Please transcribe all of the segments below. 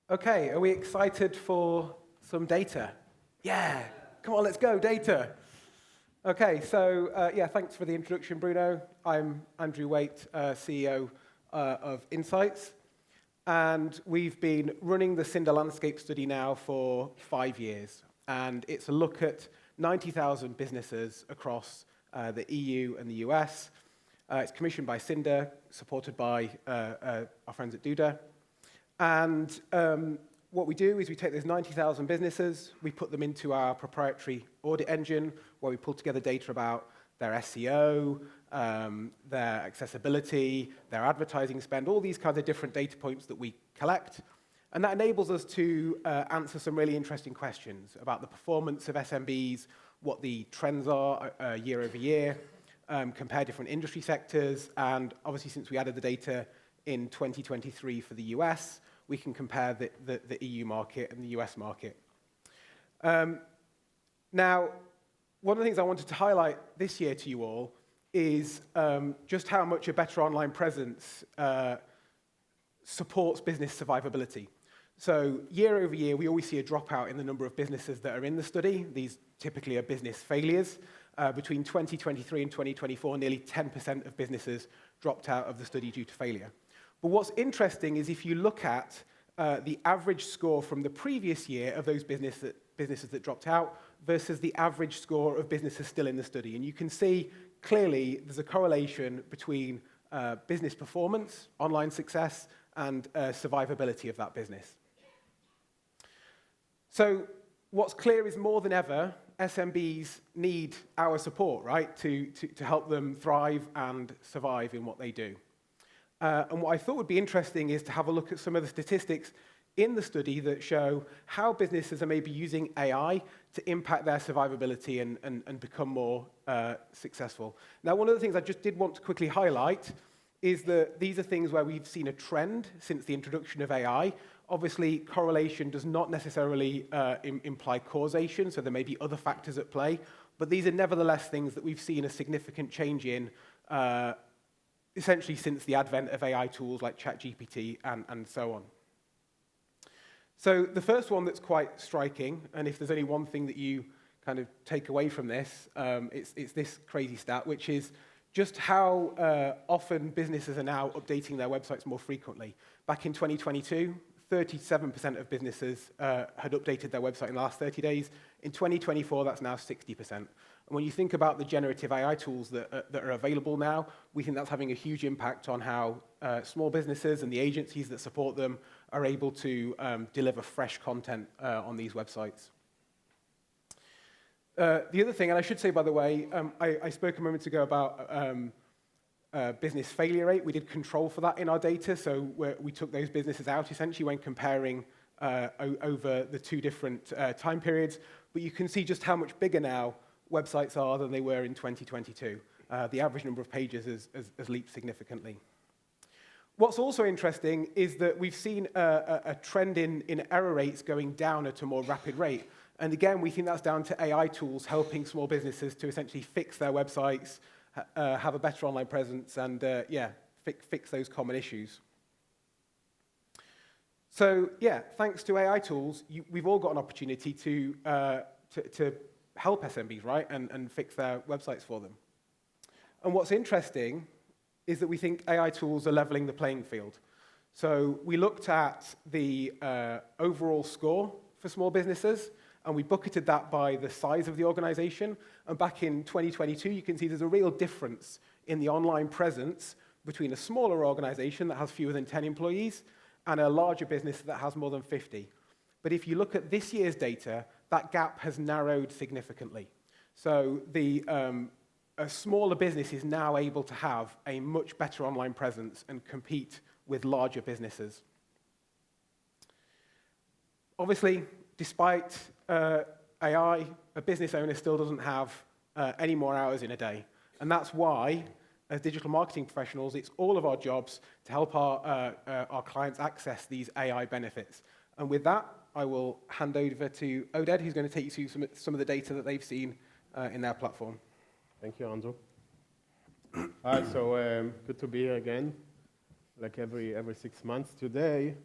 Okay, are we excited for some data? Yeah, come on, let's go, data. Okay, so yeah, thanks for the introduction, Bruno. I'm Andrew Waite, CEO of Insites, and we've been running the Cinder landscape study now for 5 years, and it's a look at 90,000 businesses across the EU and the US. It's commissioned by Cinder, supported by our friends at Duda. And what we do is we take those 90,000 businesses, we put them into our proprietary audit engine, where we pull together data about their SEO, their accessibility, their advertising spend, all these kinds of different data points that we collect. And that enables us to answer some really interesting questions about the performance of SMBs, what the trends are year over year, compare different industry sectors, and obviously since we added the data in 2023 for the US, we can compare the EU market and the US market. Now, one of the things I wanted to highlight this year to you all is just how much a better online presence supports business survivability. So year over year, we always see a dropout in the number of businesses that are in the study. These typically are business failures. Between 2023 and 2024, nearly 10% of businesses dropped out of the study due to failure. But what's interesting is if you look at the average score from the previous year of those businesses that dropped out versus the average score of businesses still in the study. And you can see clearly there's a correlation between business performance, online success, and survivability of that business. So what's clear is more than ever, SMBs need our support, right, to help them thrive and survive in what they do. And what I thought would be interesting is to have a look at some of the statistics in the study that show how businesses are maybe using AI to impact their survivability and become more successful. Now, one of the things I just did want to quickly highlight is that these are things where we've seen a trend since the introduction of AI. Obviously, correlation does not necessarily imply causation, so there may be other factors at play, but these are nevertheless things that we've seen a significant change in essentially since the advent of AI tools like ChatGPT and so on. So the first one that's quite striking, and if there's only one thing that you kind of take away from this, it's this crazy stat, which is just how often businesses are now updating their websites more frequently. Back in 2022, 37% of businesses had updated their website in the last 30 days. In 2024, that's now 60%. And when you think about the generative AI tools that are available now, we think that's having a huge impact on how small businesses and the agencies that support them are able to deliver fresh content on these websites. The other thing, and I should say, by the way, I spoke a moment ago about business failure rate. We did control for that in our data, so we took those businesses out essentially when comparing over the two different time periods. But you can see just how much bigger now websites are than they were in 2022. The average number of pages has leaped significantly. What's also interesting is that we've seen a trend in error rates going down at a more rapid rate. And again, we think that's down to AI tools helping small businesses to essentially fix their websites, have a better online presence, and fix those common issues. So yeah, thanks to AI tools, we've all got an opportunity to help SMBs, right, and fix their websites for them. And what's interesting is that we think AI tools are leveling the playing field. So we looked at the overall score for small businesses, and we bucketed that by the size of the organization. And back in 2022, you can see there's a real difference in the online presence between a smaller organization that has fewer than 10 employees and a larger business that has more than 50. But if you look at this year's data, that gap has narrowed significantly. So a smaller business is now able to have a much better online presence and compete with larger businesses. Obviously, despite AI, a business owner still doesn't have any more hours in a day. And that's why, as digital marketing professionals, it's all of our jobs to help our clients access these AI benefits. And with that, I will hand over to Oded, who's going to take you through some of the data that they've seen in their platform. Thank you, Andrew. Hi, so good to be here again, like every 6 months. Today,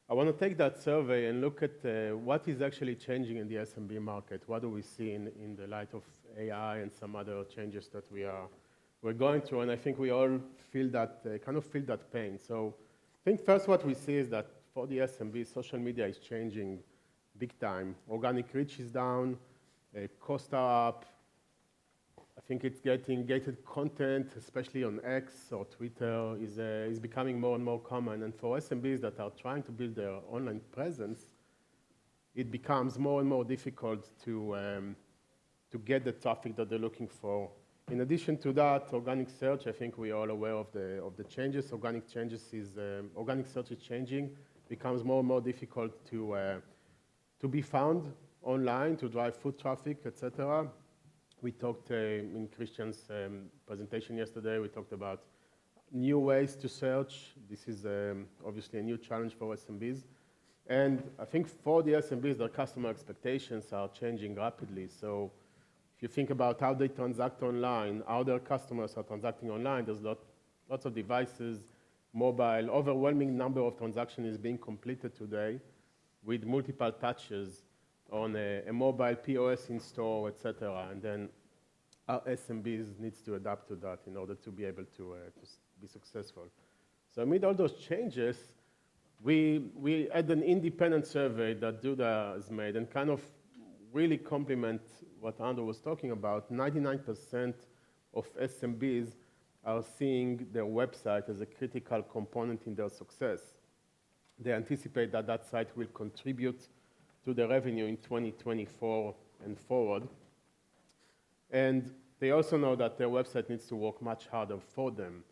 I I want to take that survey and look at what is actually changing in the SMB market. What do we see in the light of AI and some other changes that we're going through? And I think we all feel that, kind of feel that pain. So I think first what we see is that for the SMB, social media is changing big time. Organic reach is down, costs are up. I think it's getting gated content, especially on X or Twitter, is becoming more and more common. And for SMBs that are trying to build their online presence, it becomes more and more difficult to get the traffic that they're looking for. In addition to that, organic search, I think we're all aware of the changes. Organic search is changing, becomes more and more difficult to be found online, to drive foot traffic, etc. We talked in Christian's presentation yesterday, we talked about new ways to search. This is obviously a new challenge for SMBs. And I think for the SMBs, their customer expectations are changing rapidly. So if you think about how they transact online, how their customers are transacting online, there's lots of devices, mobile, overwhelming number of transactions is being completed today with multiple touches on a mobile POS in store, etc. And then our SMBs needs to adapt to that in order to be able to be successful. So amid all those changes, we had an independent survey that Duda has made and kind of really complement what Andrew was talking about. 99% of SMBs are seeing their website as a critical component in their success. They anticipate that that site will contribute to the revenue in 2024 and forward. And they also know that their website needs to work much harder for them.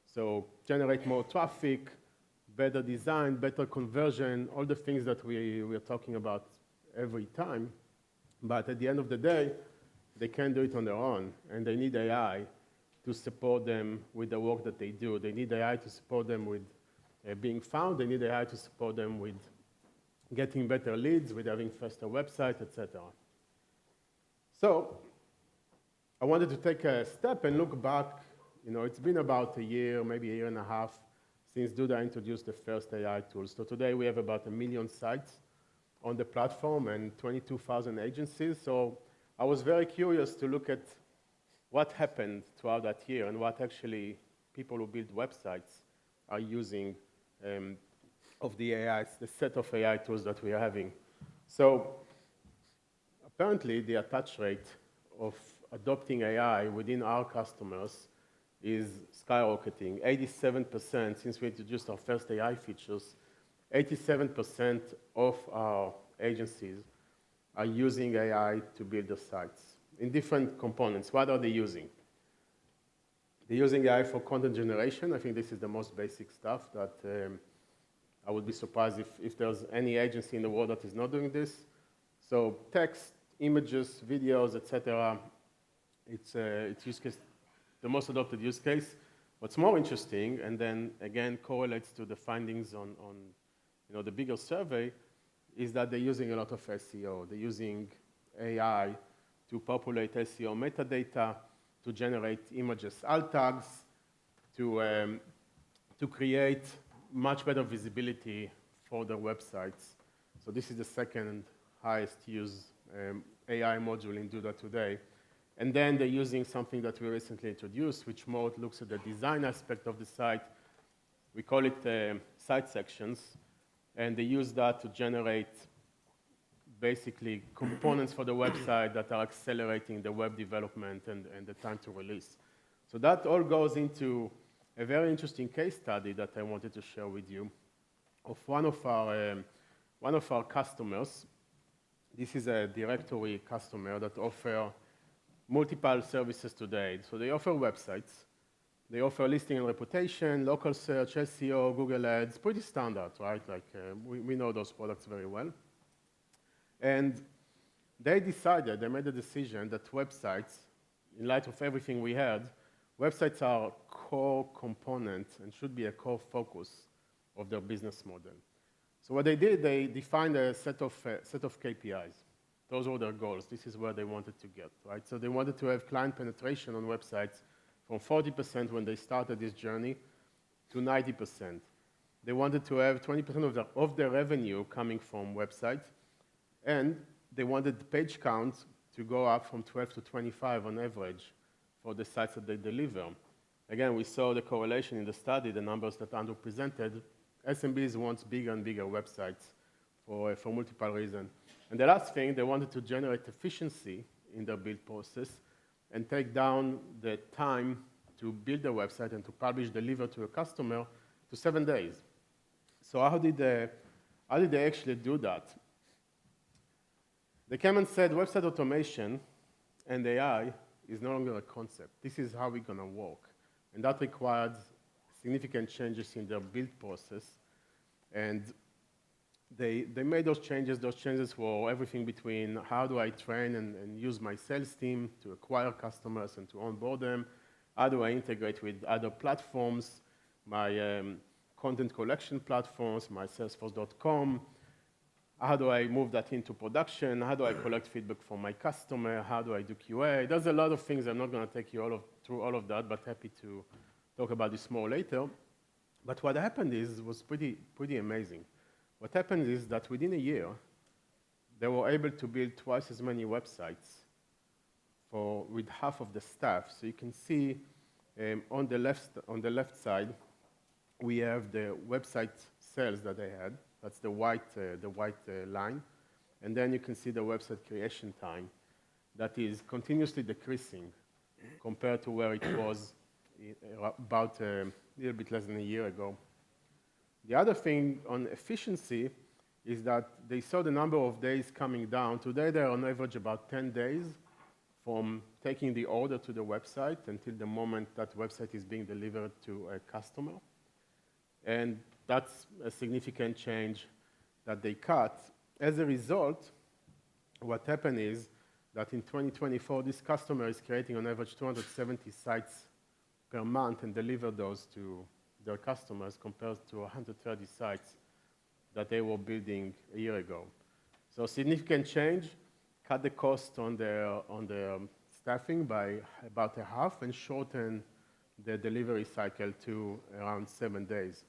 So generate more traffic, better design, better conversion, all the things that we're talking about every time. But at the end of the day, they can't do it on their own, and they need AI to support them with the work that they do. They need AI to support them with being found. They need AI to support them with getting better leads, with having faster websites, etc. So I wanted to take a step and look back. You know, it's been about a year, maybe a year and a half, since Duda introduced the first AI tools. So today we have about 1 million sites on the platform and 22,000 agencies. So I was very curious to look at what happened throughout that year and what actually people who build websites are using of the AI, the set of AI tools that we are having. So apparently the attach rate of adopting AI within our customers is skyrocketing. 87%, since we introduced our first AI features, 87% of our agencies are using AI to build their sites in different components. What are they using? They're using AI for content generation. I think this is the most basic stuff that I would be surprised if there's any agency in the world that is not doing this. So text, images, videos, etc. It's use case, the most adopted use case. What's more interesting, and then again correlates to the findings on the bigger survey, is that they're using a lot of SEO. They're using AI to populate SEO metadata, to generate images alt tags, to create much better visibility for their websites. So this is the second highest used AI module in Duda today. And then they're using something that we recently introduced, which more looks at the design aspect of the site. We call it site sections. And they use that to generate basically components for the website that are accelerating the web development and the time to release. So that all goes into a very interesting case study that I wanted to share with you of one of our customers. This is a directory customer that offer multiple services today. So they offer websites, they offer listing and reputation, local search, SEO, Google Ads, pretty standard, right? Like we know those products very well. And they made a decision that websites, in light of everything we had, websites are a core component and should be a core focus of their business model. So what they did, they defined a set of KPIs. Those were their goals. This is where they wanted to get, right? So they wanted to have client penetration on websites from 40% when they started this journey to 90%. They wanted to have 20% of their revenue coming from websites, and they wanted the page count to go up from 12 to 25 on average for the sites that they deliver. Again, we saw the correlation in the study, the numbers that Andrew presented. SMBs want bigger and bigger websites for multiple reasons. And the last thing, they wanted to generate efficiency in their build process and take down the time to build a website and to publish, deliver to a customer to 7 days. So how did they actually do that? They came and said website automation and AI is no longer a concept. This is how we're going to work. And that required significant changes in their build process. And they made those changes. Those changes were everything between how do I train and use my sales team to acquire customers and to onboard them? How do I integrate with other platforms, my content collection platforms, my Salesforce.com? How do I move that into production? How do I collect feedback from my customer? How do I do QA? There's a lot of things. I'm not going to take you through all of that, but happy to talk about this more later. But what happened was pretty amazing. What happened is that within a year, they were able to build twice as many websites with half of the staff. So you can see on the left side, we have the website sales that they had. That's the white line. And then you can see the website creation time that is continuously decreasing compared to where it was about a little bit less than a year ago. The other thing on efficiency is that they saw the number of days coming down. Today, they're on average about 10 days from taking the order to the website until the moment that website is being delivered to a customer. And that's a significant change that they cut. As a result, what happened is that in 2024, this customer is creating on average 270 sites per month and deliver those to their customers compared to 130 sites that they were building a year ago. So significant change, cut the cost on their staffing by about a half and shorten the delivery cycle to around 7 days.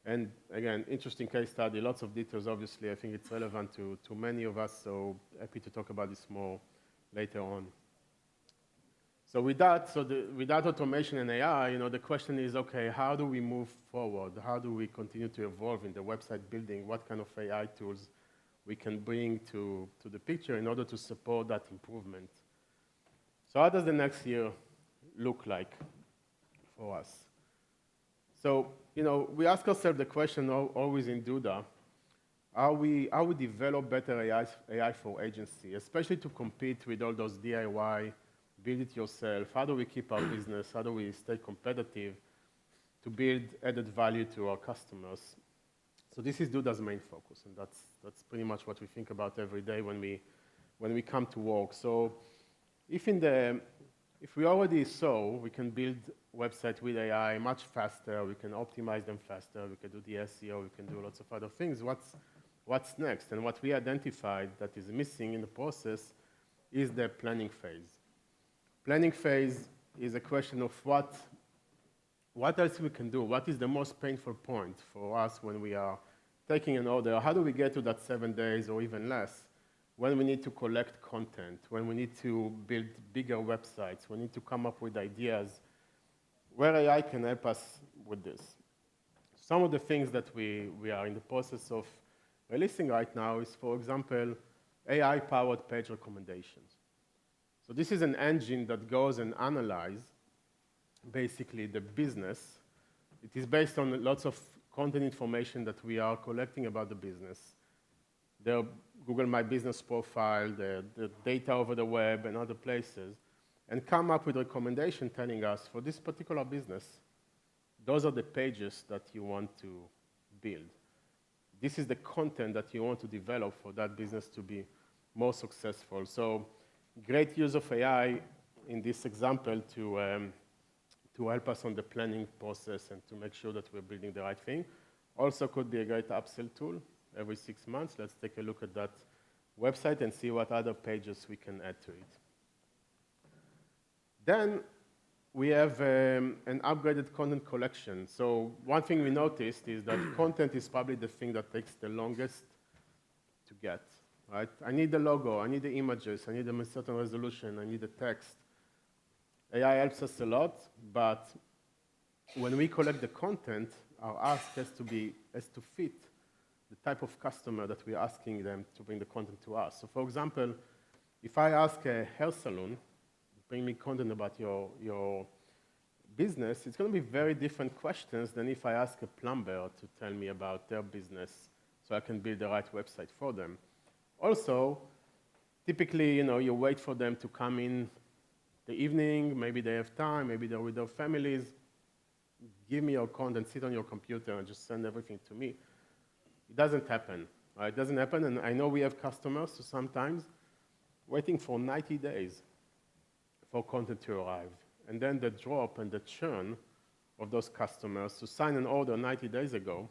And again, interesting case study, lots of details, obviously. I think it's relevant to many of us, so happy to talk about this more later on. So with that automation and AI, the question is, okay, how do we move forward? How do we continue to evolve in the website building? What kind of AI tools we can bring to the picture in order to support that improvement? So how does the next year look like for us? So, we ask ourselves the question always in Duda, how we develop better AI for agency, especially to compete with all those DIY, build it yourself. How do we keep our business? How do we stay competitive to build added value to our customers? So this is Duda's main focus, and that's pretty much what we think about every day when we come to work. So if we already saw we can build websites with AI much faster, we can optimize them faster, we can do the SEO, we can do lots of other things, what's next? And what we identified that is missing in the process is the planning phase. Planning phase is a question of what else we can do? What is the most painful point for us when we are taking an order? How do we get to that 7 days or even less? When we need to collect content, when we need to build bigger websites, we need to come up with ideas, where AI can help us with this. Some of the things that we are in the process of releasing right now is, for example, AI-powered page recommendations. So this is an engine that goes and analyzes basically the business. It is based on lots of content information that we are collecting about the business. The Google My Business profile, the data over the web and other places, and come up with a recommendation telling us, for this particular business, those are the pages that you want to build. This is the content that you want to develop for that business to be more successful. So great use of AI in this example to help us on the planning process and to make sure that we're building the right thing. Also could be a great upsell tool every 6 months. Let's take a look at that website and see what other pages we can add to it. Then we have an upgraded content collection. So one thing we noticed is that content is probably the thing that takes the longest to get, right? I need the logo, I need the images, I need a certain resolution, I need the text. AI helps us a lot, but when we collect the content, our ask has to fit the type of customer that we're asking them to bring the content to us. So for example, if I ask a hair salon, bring me content about your business, it's going to be very different questions than if I ask a plumber to tell me about their business so I can build the right website for them. Also, typically, you wait for them to come in the evening, maybe they have time, maybe they're with their families. Give me your content, sit on your computer, and just send everything to me. It doesn't happen. Right? It doesn't happen, and I know we have customers who sometimes waiting for 90 days for content to arrive. And then the drop and the churn of those customers to sign an order 90 days ago,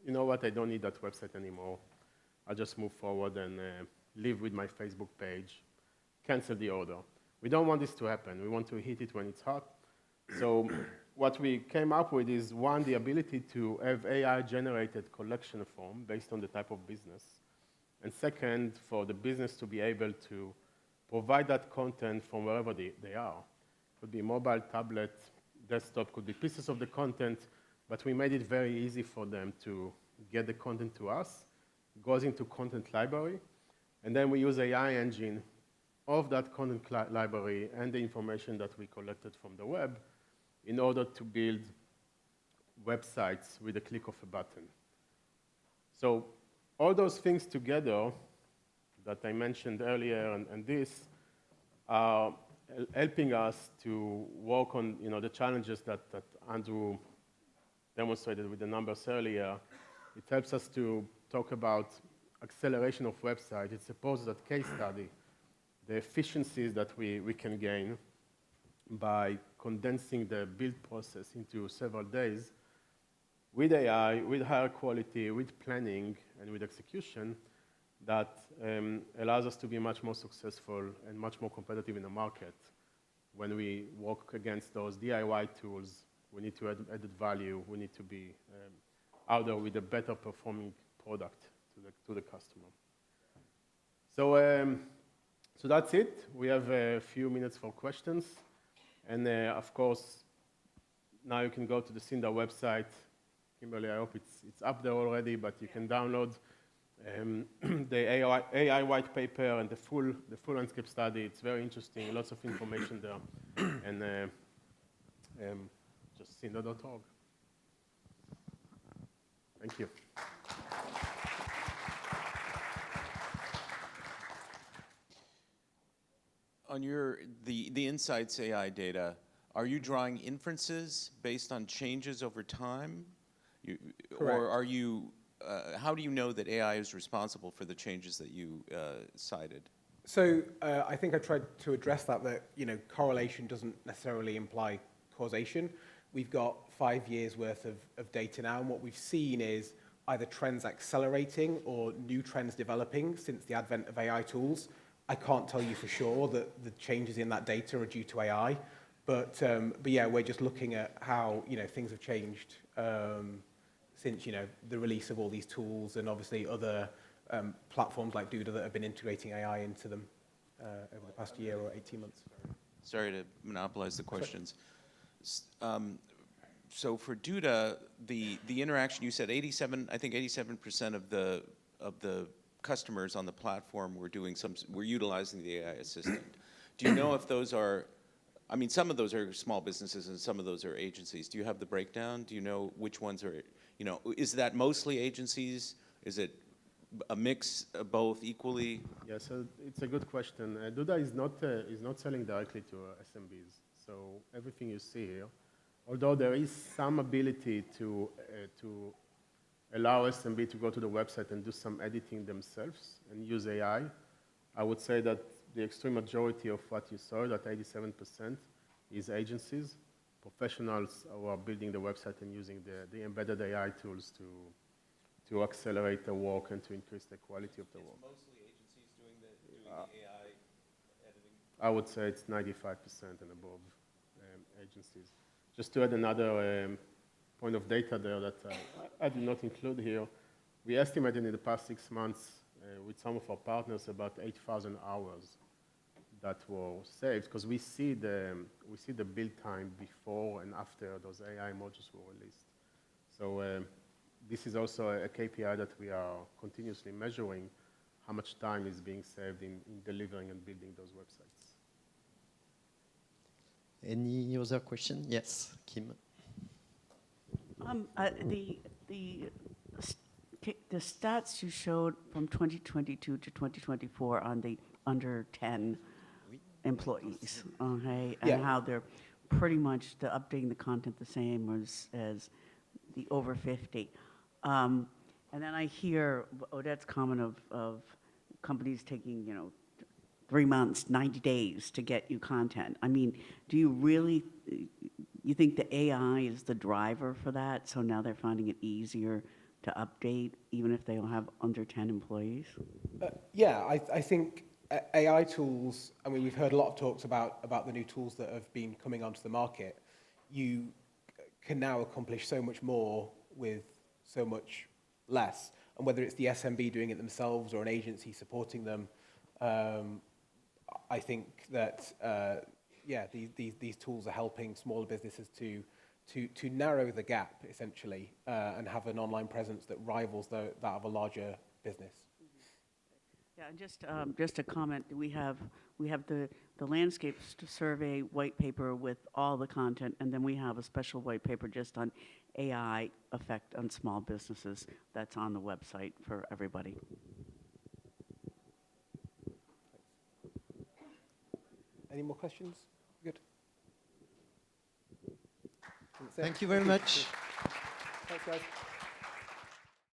you know what, I don't need that website anymore. I'll just move forward and live with my Facebook page, cancel the order. We don't want this to happen. We want to hit it when it's hot. So what we came up with is, one, the ability to have AI-generated collection form based on the type of business. And second, for the business to be able to provide that content from wherever they are. Could be mobile, tablet, desktop, could be pieces of the content, but we made it very easy for them to get the content to us. It goes into content library, and then we use AI engine of that content library and the information that we collected from the web in order to build websites with a click of a button. So all those things together that I mentioned earlier and this are helping us to work on the challenges that Andrew demonstrated with the numbers earlier. It helps us to talk about acceleration of website. It supposes that case study, the efficiencies that we can gain by condensing the build process into several days with AI, with higher quality, with planning, and with execution that allows us to be much more successful and much more competitive in the market. When we work against those DIY tools, we need to add added value. We need to be out there with a better performing product to the customer. So that's it. We have a few minutes for questions. And of course, now you can go to the Cinda website. Kimberly, I hope it's up there already, but you can download the AI white paper and the full landscape study. It's very interesting, lots of information there. And just cinda.org. Thank you. On the Insights AI data, are you drawing inferences based on changes over time? Or are you, how do you know that AI is responsible for the changes that you cited? So I think I tried to address that correlation doesn't necessarily imply causation. We've got 5 years worth of data now, and what we've seen is either trends accelerating or new trends developing since the advent of AI tools. I can't tell you for sure that the changes in that data are due to AI, but yeah, we're just looking at how things have changed since the release of all these tools, and obviously other platforms like Duda that have been integrating AI into them over the past year or 18 months. Sorry to monopolize the questions. So for Duda, the interaction, you said 87% of the customers on the platform were utilizing the AI assistant. Do you know if those are, I mean, some of those are small businesses and some of those are agencies. Do you have the breakdown? Do you know which ones are, is that mostly agencies? Is it a mix of both equally? Yeah, so it's a good question. Duda is not selling directly to SMBs. So everything you see here, although there is some ability to allow SMB to go to the website and do some editing themselves and use AI, I would say that the extreme majority of what you saw, that 87%, is agencies, professionals who are building the website and using the embedded AI tools to accelerate the work and to increase the quality of the work. It's mostly agencies doing the AI editing? I would say it's 95% and above. agencies. Just to add another point of data there that I did not include here, we estimated in the past 6 months with some of our partners about 8,000 hours that were saved, because we see the build time before and after those AI modules were released. So this is also a KPI that we are continuously measuring, how much time is being saved in delivering and building those websites. Any other question? Yes, Kim. The stats you showed from 2022 to 2024 on the under 10 employees, okay, and how they're pretty much updating the content the same as the over 50. And then I hear Oded's comment of companies taking, 3 months, 90 days to get you content. I mean, do you really, you think the AI is the driver for that? So now they're finding it easier to update, even if they don't have under 10 employees? I think AI tools, I mean, we've heard a lot of talks about the new tools that have been coming onto the market. You can now accomplish so much more with so much less. And whether it's the SMB doing it themselves or an agency supporting them, I think that, these tools are helping smaller businesses to narrow the gap, essentially, and have an online presence that rivals that of a larger business. Yeah, and just a comment, we have the landscape survey white paper with all the content, and then we have a special white paper just on AI effect on small businesses that's on the website for everybody. Any more questions? Good. Thank you very much. Thanks, guys.